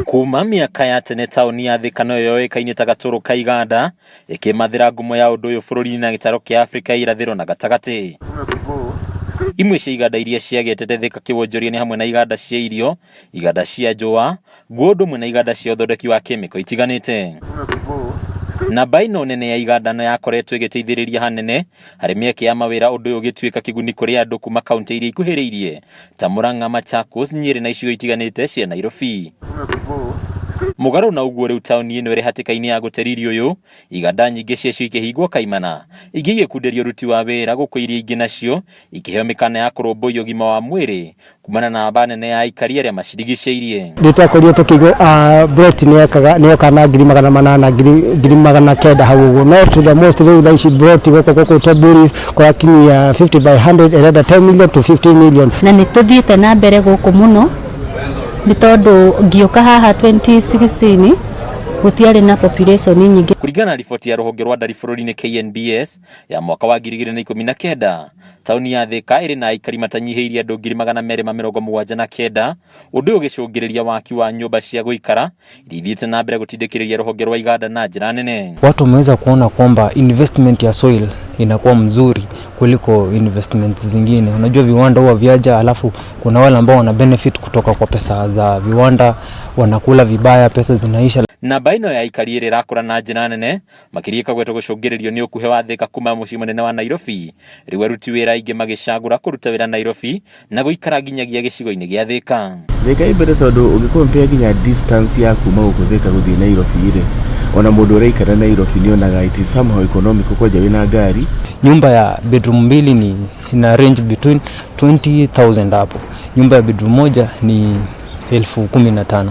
Kuma miaka ya tene tauni ya Thika no yoikaine ta gatuuru ka iganda ikimathira ngumo ya undu uyu bururi-ini na gitaro kia Afrika irathiro na gatagati. Imwe cia iganda iria ciagetete Thika kiwonjoria-ini hamwe na iganda cia irio, iganda cia njũa, nguo ndumwe na iganda cia uthondeki wa kemiko itiganite. Namba ino nene ya iganda no yakoretwo igiteithiriria hanene hari mieke ya mawira undu uyu ugituika kiguni kuri andu kuma kaunti iria ikuhiriirie ta Murang'a, Machakos, Nyeri na icigo itiganite cia Nairobi. Mugaru na uguo riu tauni ino iri hatikaini ya guteririo uyu, iganda nyingi cia ikihingwo kaimana igiye kunderio ruti wa wira guko iria ingi nacio ikiheo mikana ya kurumbuia ugima wa mwiri kumana na namba nene ya aikari aria macirigicĩirie. Nditwakorio tukigwo broti ni kana 800,000 hau uguo no to the most riu thaici broti guko taburis kwa kinya 50 by 100 erenda 10 million to 15 million na ni tuthiite nambere guku muno ni tondu ngioka haha 2016 gutiari na population nyingi. Kuringana na riboti ya ruhonge rwa ndari bururi-ini KNBS ya mwaka wa 2019, tauni ya Thika iri na aikari matanyihiirie andu 279 undu ugicungiriria waaki wa nyumba cia guikara iria ithiite na mbere gutindikiriria ruhonge rwa iganda na njira nene. Watu wameweza kuona kwamba investment ya soil inakuwa mzuri kuliko investment zingine. Unajua viwanda huwa viaja, alafu kuna wale ambao wana benefit kutoka kwa pesa za viwanda, wanakula vibaya, pesa zinaisha. Namba ino ya aikari iri rakura na njira nene makiria kagweto gucungiririo ni ukuhe wa Thika kuma mucii munene wa Nairobi, riu aruti wira ingi magicagura kuruta wira Nairobi na guikara nginyagia gicigo-ini gia Thika. Thika ibere tondu ugikompare nginya distance ya kuma guku Thika guthii Nairobi ire, ona mundu uraikara Nairobi ni onaga it is somehow economic kwaja wina ngari. Nyumba ya bedroom mbili ni ina range between 20,000 hapo. Nyumba ya bedroom moja ni 15,000.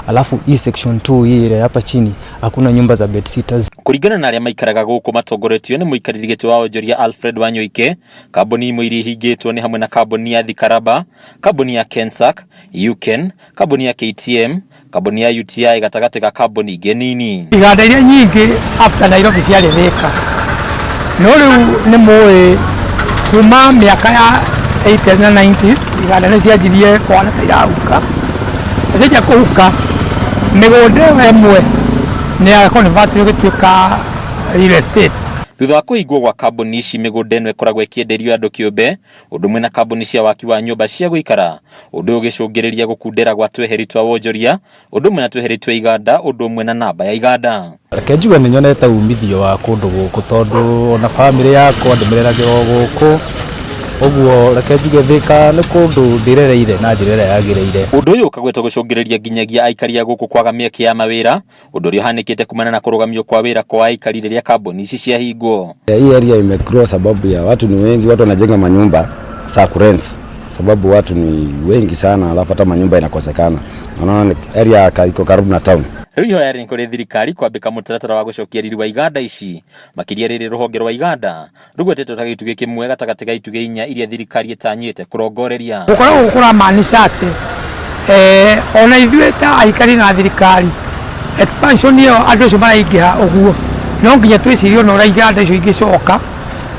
Alafu hii section 2 hii ile hapa chini hakuna nyumba za bed sitters. Kuringana na aria maikaraga guku matongoretio ni muikariri giti wa onjoria Alfred Wanyoike, kambuni imwe iria ihingitwo ni hamwe na kambuni ya Thika, kambuni ya Kensack, Yuken, kambuni ya KTM, kambuni ya UTI gatagati ka kambuni ingi nini. Iganda iria nyingi after Nairobi ciari Thika no riu ni muĩ kuma miaka ya 80s na 90s iganda ni cianjirie kwana ta irahuka cia kuhuka migunda imwe ni ya convert gituika real estate. Thutha wa kuhingwo gwa kambuni ici migunda ino ikoragwo ikienderio andu kiumbe undu mwe na kambuni cia waki wa nyumba cia guikara undu ugicungiriria gukundera gwa tweheri twa wonjoria undu mwe na tweheri twa iganda undu mwe na namba ya iganda. Reke njuge ni nyonete umithio wa kundu guku tondu ona family yakwa ndimirerage o guku oguo reke njuge Thika ni kundu ndirereire na njira ĩrĩa yagĩrĩire. Undu uyu ukagwetwo gucungiriria nginyagia aikari ya guku kwaga mieke ya mawira undu uria uhanikite kumana na kurugamio kwa wira kwa aikari riria kambuni ici ciahingwo. Hii area imegrow sababu ya watu ni wengi, watu wanajenga manyumba za kurent sababu watu ni wengi sana, alafu hata manyumba inakosekana. Unaona area iko karibu na town. Riu yari kuri thirikari kwambika mutaratara wa gucokia riri wa iganda ici makiria riri ruhonge rwa iganda rugwetetwo ta gituge kimwe gatagati ga ituge inya iria thirikari itanyite kurongoreria. Gukorwo gukura maanisha ati ona ithuĩ ta aikari na thirikari expansion iyo andu acio maraingĩha uguo no nginya twĩcirie ona iganda icio ingĩcoka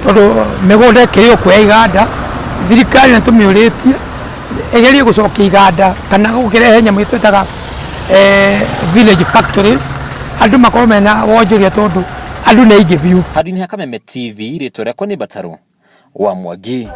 tondu migunda ĩkĩrĩ kuoya iganda thirikari na tũmĩũrĩtie ĩgerie gucokia iganda kana gũkĩrehe nyamũ twĩtaga village factories andu makorwo mena wonjoria tondu andu nĩ aingĩ biũ. Handũ-inĩ ha Kameme TV ritwa rĩakwa nĩ Bataru wa Mwangi.